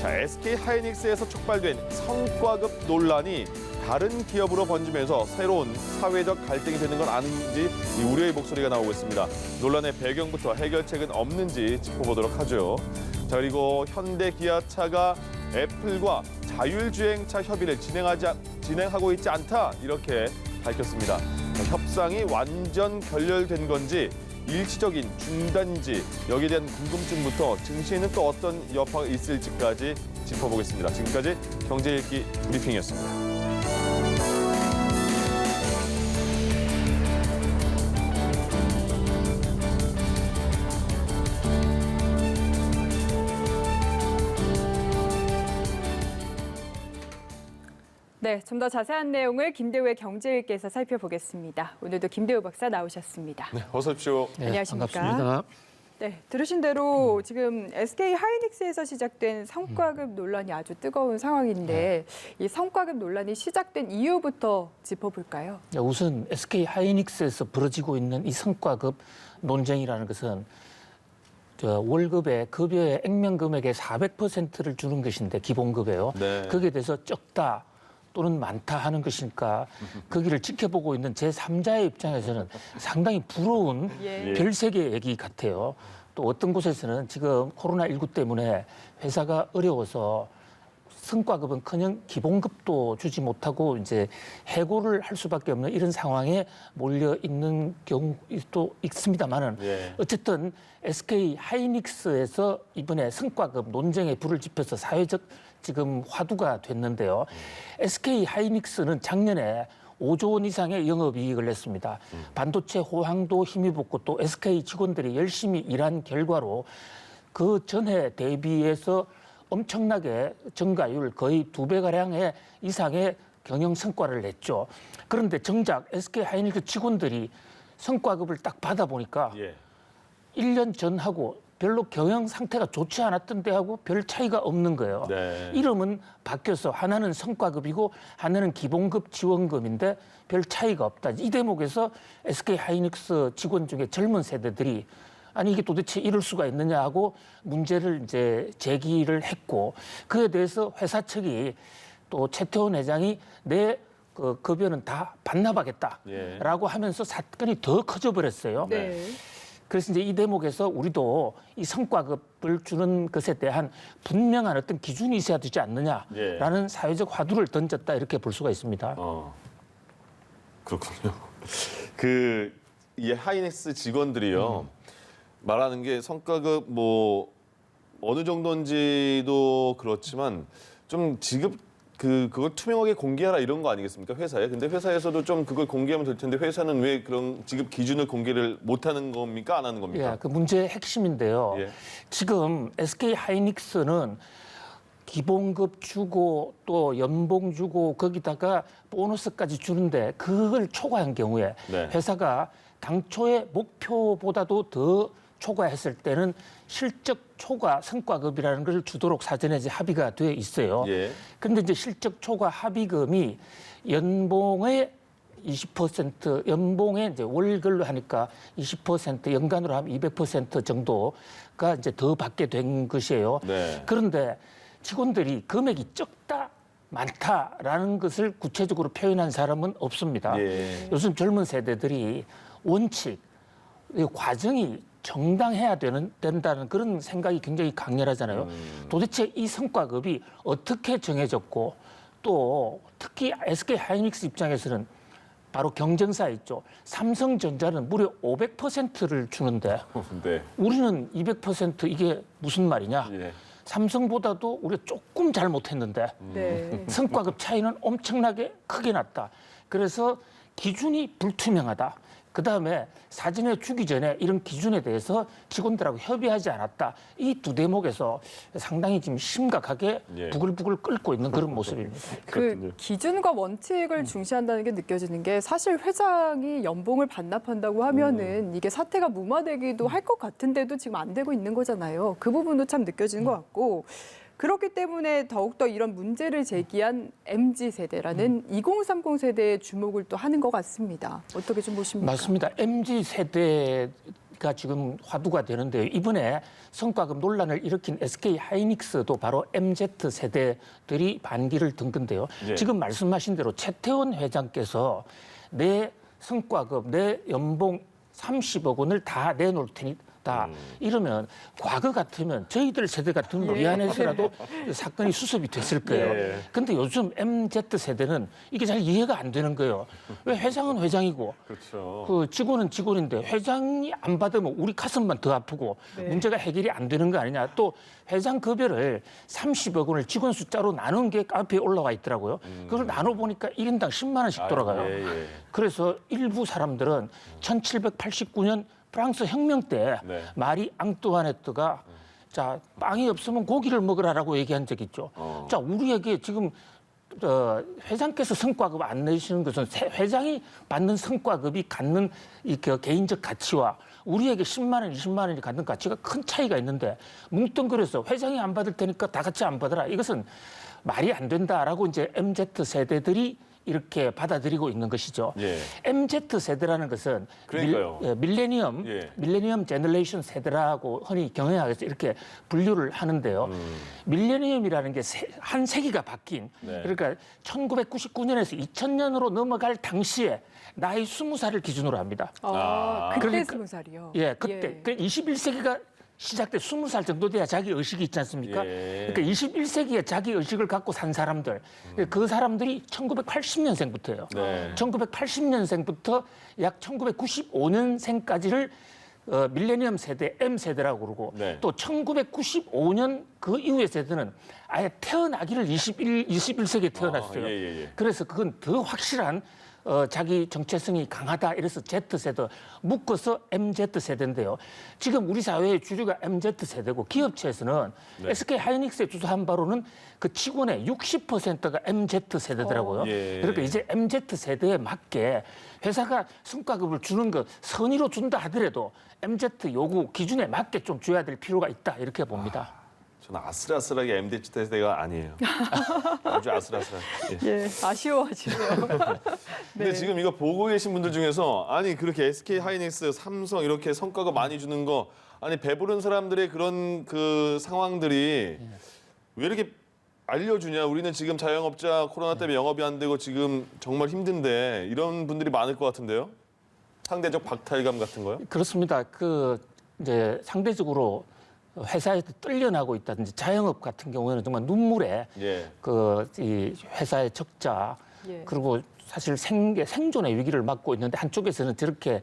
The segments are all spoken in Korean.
자, SK 하이닉스에서 촉발된 성과급 논란이 다른 기업으로 번지면서 새로운 사회적 갈등이 되는 건 아닌지 우려의 목소리가 나오고 있습니다. 논란의 배경부터 해결책은 없는지 짚어보도록 하죠. 자, 그리고 현대 기아차가 애플과 자율주행차 협의를 진행하고 있지 않다 이렇게 밝혔습니다. 자, 협상이 완전 결렬된 건지 일시적인 중단인지 여기에 대한 궁금증부터 증시에는 또 어떤 여파가 있을지까지 짚어보겠습니다. 지금까지 경제읽기 브리핑이었습니다. 네, 좀 더 자세한 내용을 김대우의 경제일기에서 살펴보겠습니다. 오늘도 김대우 박사 나오셨습니다. 네, 어서 오십시오. 네, 안녕하십니까? 반갑습니다. 네, 들으신 대로 지금 SK 하이닉스에서 시작된 성과급 논란이 아주 뜨거운 상황인데 이 성과급 논란이 시작된 이유부터 짚어볼까요? 우선 SK 하이닉스에서 벌어지고 있는 이 성과급 논쟁이라는 것은 월급의 급여의 액면 금액의 400%를 주는 것인데 기본급여요. 네. 거기에 대해서 적다 또는 많다 하는 것이니까 거기를 지켜보고 있는 제3자의 입장에서는 상당히 부러운 예. 별세계 얘기 같아요. 또 어떤 곳에서는 지금 코로나19 때문에 회사가 어려워서 성과급은커녕 기본급도 주지 못하고 이제 해고를 할 수밖에 없는 이런 상황에 몰려 있는 경우도 있습니다만은 예. 어쨌든 SK 하이닉스에서 이번에 성과급 논쟁에 불을 지펴서 사회적 지금 화두가 됐는데요. SK 하이닉스는 작년에 5조 원 이상의 영업이익을 냈습니다. 반도체 호황도 힘입었고 또 SK 직원들이 열심히 일한 결과로 그 전해 대비해서 엄청나게 증가율 거의 2배가량의 이상의 경영 성과를 냈죠. 그런데 정작 SK 하이닉스 직원들이 성과급을 딱 받아보니까 예. 1년 전하고 별로 경영 상태가 좋지 않았던 때하고 별 차이가 없는 거예요. 네. 이름은 바뀌어서 하나는 성과급이고 하나는 기본급 지원금인데 별 차이가 없다. 이 대목에서 SK 하이닉스 직원 중에 젊은 세대들이 아니 이게 도대체 이럴 수가 있느냐 하고 문제를 이제 제기를 했고 그에 대해서 회사 측이 또 최태원 회장이 내 그 급여는 다 반납하겠다라고 하면서 사건이 더 커져 버렸어요. 네. 그래서 이제 이 대목에서 우리도 이 성과급을 주는 것에 대한 분명한 어떤 기준이 있어야 되지 않느냐라는 사회적 화두를 던졌다 이렇게 볼 수가 있습니다. 그렇군요. 이 하이닉스 직원들이요. 말하는 게 성과급 뭐 어느 정도인지도 그렇지만 좀 지급 그걸 투명하게 공개하라 이런 거 아니겠습니까? 회사에. 근데 회사에서도 좀 그걸 공개하면 될 텐데 회사는 왜 그런 지급 기준을 공개를 못 하는 겁니까? 안 하는 겁니까? 예, 그 문제의 핵심인데요. 예. 지금 SK 하이닉스는 기본급 주고 또 연봉 주고 거기다가 보너스까지 주는데 그걸 초과한 경우에 네. 회사가 당초의 목표보다도 더 초과했을 때는 실적 초과 성과급이라는 걸 주도록 사전에 이제 합의가 돼 있어요. 예. 그런데 이제 실적 초과 합의금이 연봉의 20%, 연봉에 이제 월급로 하니까 20%, 연간으로 하면 200% 정도가 이제 더 받게 된 것이에요. 네. 그런데 직원들이 금액이 적다, 많다라는 것을 구체적으로 표현한 사람은 없습니다. 예. 요즘 젊은 세대들이 원칙, 이 과정이 정당해야 된다는 그런 생각이 굉장히 강렬하잖아요. 도대체 이 성과급이 어떻게 정해졌고 또 특히 SK 하이닉스 입장에서는 바로 경쟁사 있죠. 삼성전자는 무려 500%를 주는데 네. 우리는 200% 이게 무슨 말이냐. 예. 삼성보다도 우리가 조금 잘못했는데 네. 성과급 차이는 엄청나게 크게 났다. 그래서 기준이 불투명하다. 그다음에 사전에 주기 전에 이런 기준에 대해서 직원들하고 협의하지 않았다. 이 두 대목에서 상당히 지금 심각하게 예. 부글부글 끓고 있는 그런 모습입니다. 그렇군요. 그 기준과 원칙을 중시한다는 게 느껴지는 게 사실 회장이 연봉을 반납한다고 하면은 이게 사태가 무마되기도 할 것 같은데도 지금 안 되고 있는 거잖아요. 그 부분도 참 느껴지는 것 같고 그렇기 때문에 더욱더 이런 문제를 제기한 MZ세대라는 2030 세대에 주목을 또 하는 것 같습니다. 어떻게 좀 보십니까? 맞습니다. MZ 세대는 반기가 지금 화두가 되는데요. 이번에 성과급 논란을 일으킨 SK 하이닉스도 바로 MZ 세대들이 반기를 든 건데요. 예. 지금 말씀하신 대로 최태원 회장께서 내 성과급, 내 연봉 30억 원을 다 내놓을 테니 이러면 과거 같으면 저희들 세대 같으면 미안해서라도 사건이 수습이 됐을 거예요. 예. 근데 요즘 MZ 세대는 이게 잘 이해가 안 되는 거예요. 왜 회장은 회장이고 그렇죠. 그 직원은 직원인데 회장이 안 받으면 우리 가슴만 더 아프고 문제가 해결이 안 되는 거 아니냐. 또 회장 급여를 30억 원을 직원 숫자로 나눈 게 카페에 올라와 있더라고요. 그걸 나눠보니까 1인당 10만 원씩 돌아가요. 예. 그래서 일부 사람들은 1789년 프랑스 혁명 때 네. 마리 앙뚜아네트가 자 빵이 없으면 고기를 먹으라라고 얘기한 적이 있죠. 자 우리에게 지금 회장께서 성과급 안 내시는 것은 회장이 받는 성과급이 갖는 그 개인적 가치와 우리에게 10만 원, 20만 원이 갖는 가치가 큰 차이가 있는데 뭉뚱그려서 회장이 안 받을 테니까 다 같이 안 받아라. 이것은 말이 안 된다라고 이제 MZ 세대들이 이렇게 받아들이고 있는 것이죠. 예. MZ 세대라는 것은 그러니까요. 밀레니엄 제너레이션 세대라고 흔히 경영학에서 이렇게 분류를 하는데요. 밀레니엄이라는 게 한 세기가 바뀐 네. 그러니까 1999년에서 2000년으로 넘어갈 당시에 나이 20살을 기준으로 합니다. 그때 그러니까- 20살이요. 예, 그때 21세기가 시작돼 20살 정도 돼야 자기 의식이 있지 않습니까? 예. 그러니까 21세기에 자기 의식을 갖고 산 사람들, 그 사람들이 1980년생부터예요. 네. 1980년생부터 약 1995년생까지를 밀레니엄 세대, M 세대라고 그러고 네. 또 1995년 그 이후의 세대는 아예 태어나기를 21세기에 태어났어요. 예. 그래서 그건 더 확실한 자기 정체성이 강하다 이래서 Z세대 묶어서 MZ세대인데요. 지금 우리 사회의 주류가 MZ세대고 기업체에서는 네. SK 하이닉스에 조사한 바로는 그 직원의 60%가 MZ세대더라고요. 예. 그러니까 이제 MZ세대에 맞게 회사가 성과급을 주는 거 선의로 준다 하더라도 MZ 요구 기준에 맞게 좀 줘야 될 필요가 있다 이렇게 봅니다. 저는 아슬아슬하게 MZ 세대가 아니에요. 아주 아슬아슬하게. 예. 예, 아쉬워하시네요. 근데 네. 지금 이거 보고 계신 분들 중에서 아니 그렇게 SK 하이닉스, 삼성 이렇게 성과가 많이 주는 거 아니 배부른 사람들의 그런 그 상황들이 왜 이렇게 알려주냐? 우리는 지금 자영업자 코로나 때문에 영업이 안 되고 지금 정말 힘든데 이런 분들이 많을 것 같은데요. 상대적 박탈감 같은 거요? 그렇습니다. 그 이제 상대적으로 회사에서 떨려나고 있다든지 자영업 같은 경우에는 정말 눈물에 예. 그 이 회사의 적자 예. 그리고 사실 생존의 위기를 맞고 있는데 한쪽에서는 저렇게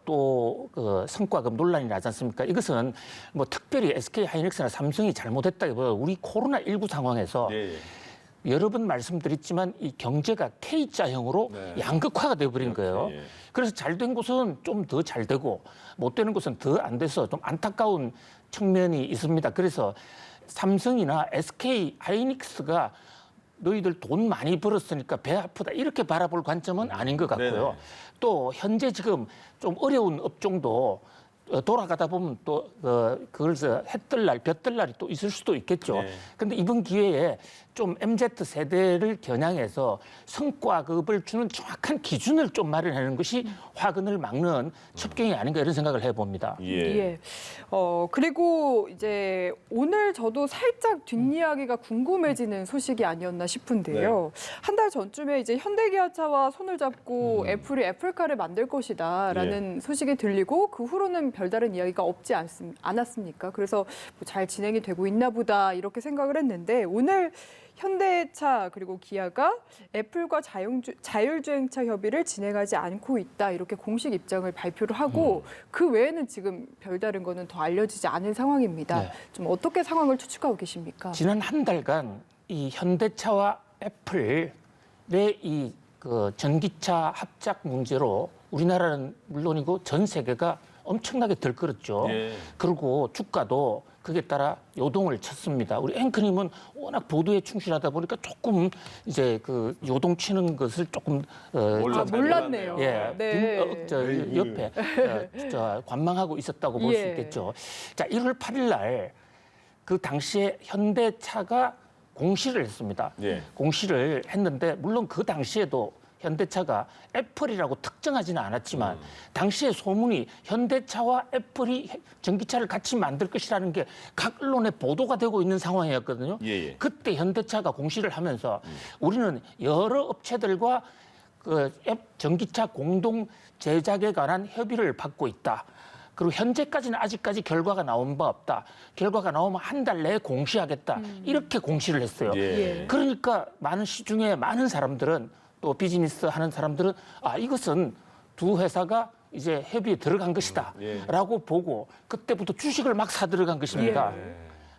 또 그 성과급 논란이 나지 않습니까? 이것은 뭐 특별히 SK 하이닉스나 삼성이 잘못했다기보다 우리 코로나19 상황에서 예. 여러 번 말씀드렸지만 이 경제가 K자형으로 네. 양극화가 돼버린 거예요. 예. 그래서 잘 된 곳은 좀 더 잘 되고 못 되는 곳은 더 안 돼서 좀 안타까운 측면이 있습니다. 그래서 삼성이나 SK 하이닉스가 너희들 돈 많이 벌었으니까 배 아프다 이렇게 바라볼 관점은 아닌 것 같고요. 네네. 또 현재 지금 좀 어려운 업종도 돌아가다 보면 또 그걸서 해뜰 날, 볕뜰 날이 또 있을 수도 있겠죠. 네. 근데 이번 기회에 좀 MZ 세대를 겨냥해서 성과급을 주는 정확한 기준을 좀 마련하는 것이 화근을 막는 첩경이 아닌가 이런 생각을 해봅니다. 예. 그리고 이제 오늘 저도 살짝 뒷이야기가 궁금해지는 소식이 아니었나 싶은데요. 한 달 전쯤에 이제 현대기아차와 손을 잡고 애플이 애플카를 만들 것이다라는 소식이 들리고 그 후로는 별다른 이야기가 없지 않았습니까? 그래서 뭐 잘 진행이 되고 있나 보다 이렇게 생각을 했는데 오늘 현대차 그리고 기아가 애플과 자율주행차 협의를 진행하지 않고 있다 이렇게 공식 입장을 발표를 하고 그 외에는 지금 별다른 거는 더 알려지지 않은 상황입니다. 네. 좀 어떻게 상황을 추측하고 계십니까? 지난 한 달간 이 현대차와 애플의 이 그 전기차 합작 문제로 우리나라는 물론이고 전 세계가 엄청나게 들끓었죠. 예. 그리고 주가도 그에 따라 요동을 쳤습니다. 우리 앵커님은 워낙 보도에 충실하다 보니까 조금 이제 그 요동치는 것을 조금 몰랐네요. 예, 네. 옆에 저 관망하고 있었다고 볼 수 예. 있겠죠. 자, 1월 8일 날 그 당시에 현대차가 공시를 했습니다. 예. 공시를 했는데 물론 그 당시에도 현대차가 애플이라고 특정하지는 않았지만 당시에 소문이 현대차와 애플이 전기차를 같이 만들 것이라는 게 각 언론에 보도가 되고 있는 상황이었거든요. 예. 그때 현대차가 공시를 하면서 우리는 여러 업체들과 그 전기차 공동 제작에 관한 협의를 받고 있다. 그리고 현재까지는 아직까지 결과가 나온 바 없다. 결과가 나오면 한 달 내에 공시하겠다. 이렇게 공시를 했어요. 예. 그러니까 많은 시중에 많은 사람들은 또 비즈니스 하는 사람들은 이것은 두 회사가 이제 협의에 들어간 것이다 라고 보고 그때부터 주식을 막 사 들어간 것입니다.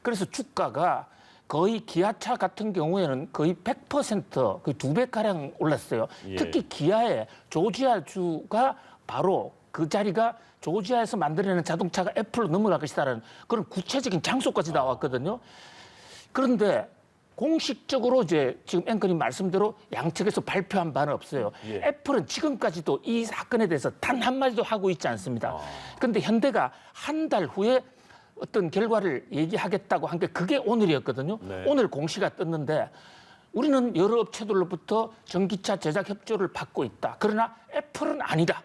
그래서 주가가 거의 기아차 같은 경우에는 거의 100% 거의 2배가량 올랐어요. 특히 기아의 조지아주가 바로 그 자리가 조지아에서 만들어내는 자동차가 애플로 넘어갈 것이다라는 그런 구체적인 장소까지 나왔거든요. 그런데 공식적으로 이제 지금 앵커님 말씀대로 양측에서 발표한 바는 없어요. 애플은 지금까지도 이 사건에 대해서 단 한마디도 하고 있지 않습니다. 그런데 현대가 한 달 후에 어떤 결과를 얘기하겠다고 한 게 그게 오늘이었거든요. 오늘 공시가 떴는데 우리는 여러 업체들로부터 전기차 제작 협조를 받고 있다. 그러나 애플은 아니다.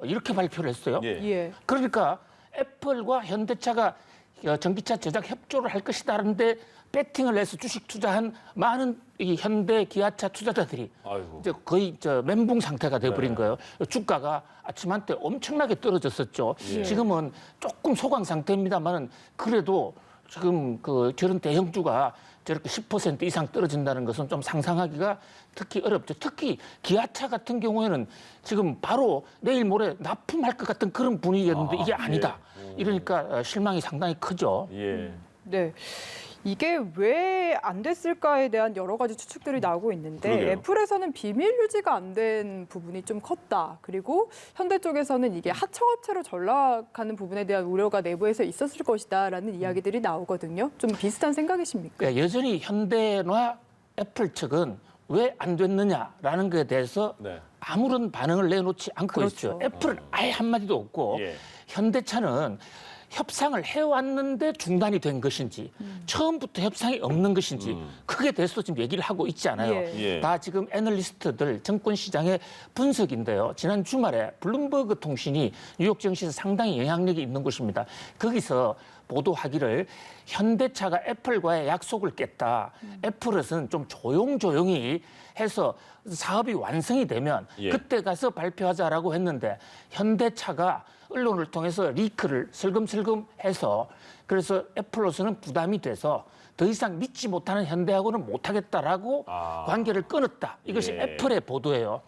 이렇게 발표를 했어요. 예. 그러니까 애플과 현대차가 전기차 제작 협조를 할 것이다는데 배팅을 해서 주식 투자한 많은 이 현대 기아차 투자자들이 이제 거의 멘붕 상태가 돼버린 거예요. 주가가 아침 한때 엄청나게 떨어졌었죠. 지금은 조금 소강 상태입니다만은 그래도 지금 저런 대형주가 저렇게 10% 이상 떨어진다는 것은 좀 상상하기가 특히 어렵죠. 특히 기아차 같은 경우에는 지금 바로 내일 모레 납품할 것 같은 그런 분위기였는데 이게 아니다. 이러니까 실망이 상당히 크죠. 네. 이게 왜 안 됐을까에 대한 여러 가지 추측들이 나오고 있는데 그러게요. 애플에서는 비밀 유지가 안 된 부분이 좀 컸다. 그리고 현대 쪽에서는 이게 하청업체로 전락하는 부분에 대한 우려가 내부에서 있었을 것이다라는 이야기들이 나오거든요. 좀 비슷한 생각이십니까? 그러니까 여전히 현대나 애플 측은 왜 안 됐느냐라는 것에 대해서 아무런 반응을 내놓지 않고 있죠. 애플은 아예 한마디도 없고 현대차는 협상을 해왔는데 중단이 된 것인지 처음부터 협상이 없는 것인지 그게 대해서 지금 얘기를 하고 있지 않아요. 다 지금 애널리스트들 정권시장의 분석인데요. 지난 주말에 블룸버그 통신이 뉴욕 증시에서 상당히 영향력이 있는 곳입니다. 거기서 보도하기를 현대차가 애플과의 약속을 깼다. 애플에서는 좀 조용조용히 해서 사업이 완성이 되면 그때 가서 발표하자라고 했는데 현대차가 언론을 통해서 리크를 슬금슬금 해서 그래서 애플로서는 부담이 돼서 더 이상 믿지 못하는 현대하고는 못하겠다라고 관계를 끊었다. 이것이 애플의 보도예요.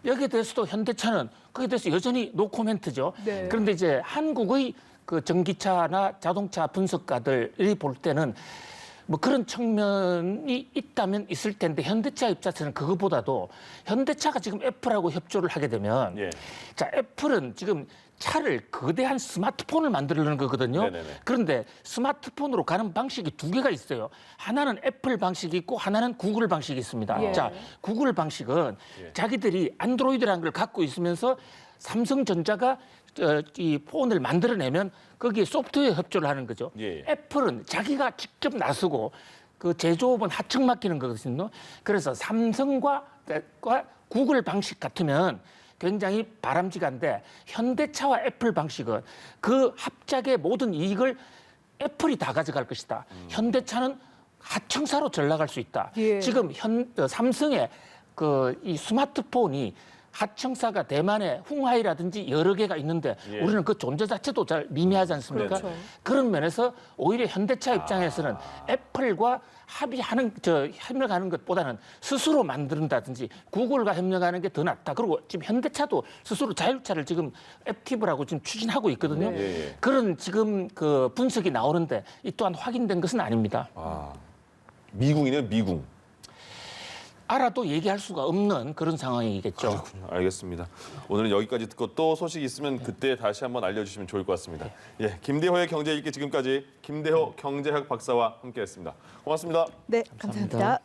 여기에 대해서도 현대차는 거기에 대해서 여전히 노코멘트죠. 그런데 이제 한국의 그 전기차나 자동차 분석가들이 볼 때는 뭐 그런 측면이 있다면 있을 텐데 현대차 입장에서는 그것보다도 현대차가 지금 애플하고 협조를 하게 되면 자 애플은 지금 차를 거대한 스마트폰을 만들려는 거거든요. 그런데 스마트폰으로 가는 방식이 두 개가 있어요. 하나는 애플 방식이 있고 하나는 구글 방식이 있습니다. 자 구글 방식은 자기들이 안드로이드라는 걸 갖고 있으면서 삼성전자가 이 폰을 만들어내면 거기에 소프트웨어 협조를 하는 거죠. 애플은 자기가 직접 나서고 그 제조업은 하청 맡기는 거거든요. 그래서 삼성과 구글 방식 같으면 굉장히 바람직한데 현대차와 애플 방식은 그 합작의 모든 이익을 애플이 다 가져갈 것이다. 현대차는 하청사로 전락할 수 있다. 지금 삼성의 이 스마트폰이 하청사가 대만의 흥화이라든지 여러 개가 있는데 우리는 그 존재 자체도 잘 미미하지 않습니까? 그런 면에서 오히려 현대차 입장에서는 애플과 협력하는 것보다는 스스로 만든다든지 구글과 협력하는 게 더 낫다. 그리고 지금 현대차도 스스로 자율차를 지금 액티브라고 지금 추진하고 있거든요. 그런 지금 그 분석이 나오는데 이 또한 확인된 것은 아닙니다. 미궁이네요, 미궁. 알아도 얘기할 수가 없는 그런 상황이겠죠. 그렇군요. 알겠습니다. 오늘은 여기까지 듣고 또 소식이 있으면 그때 다시 한번 알려주시면 좋을 것 같습니다. 김대호의 경제 읽기 지금까지 김대호 경제학 박사와 함께했습니다. 고맙습니다. 네, 감사합니다.